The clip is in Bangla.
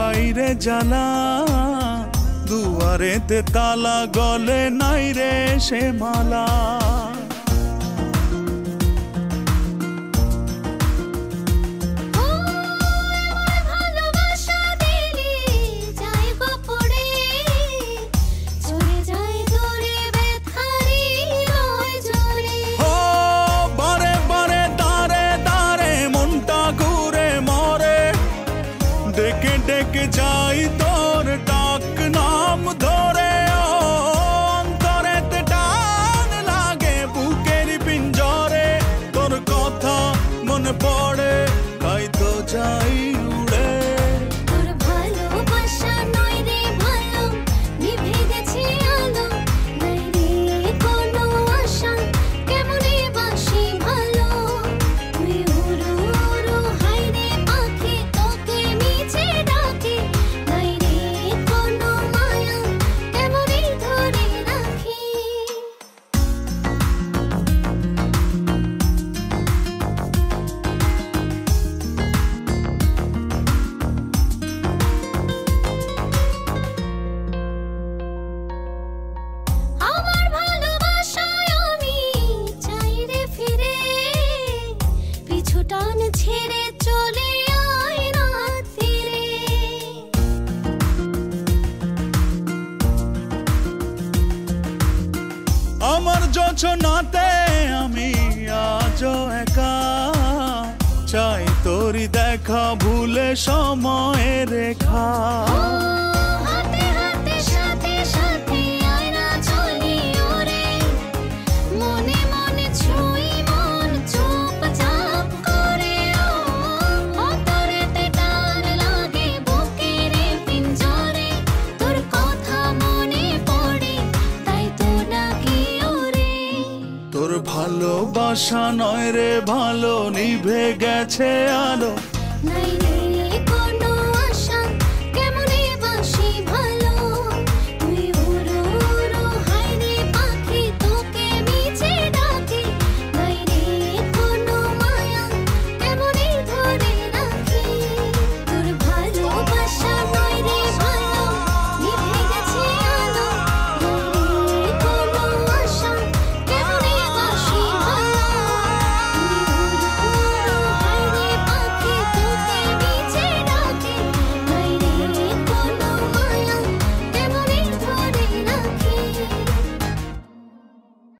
বাইরে জ্বালা, দুয়ারেতে তালা, গলে নাই রে সে মালা। ডেকে ডেকে যাই তোর ডাক নাম ধরে, অন্তরেতে টান লাগে বুকের পিঞ্জরে। তোর কথা মনে পড়ে তাই তো যাই উড়ে। তোর ভালোবাসা নয় রে ভালো, নিভে গেছে আলো, নাই রে কোনো আশা, কেমনে বাসি ভালো। তুই উড়ো উড়ো হাই রে পাখি, তোকে মিছে ডাকে, নাই রে কোনো মায়া, কেমনে ধরে রাখি। আমার ভালোবাসায় আমি চাই রে ফিরে, পিছু টান ছেড়ে চলে আয় রাত্রিরে। আমার যোছনাতে আমি আজও একা, চাই তোরি দেখা ভুলে সময়ের রেখা। হাতে হাতে সাথে সাথে আয় না চলি ওরে, মনে মনে ছুঁই মন চুপচাপ করে। অন্তরেতে টান লাগে বুকের পিঞ্জরে, তোর কথা মনে পড়ে তাই তো ডাকি ওরে। তোর ভালোবাসা নয় রে ভালো, নিভে গেছে আলো,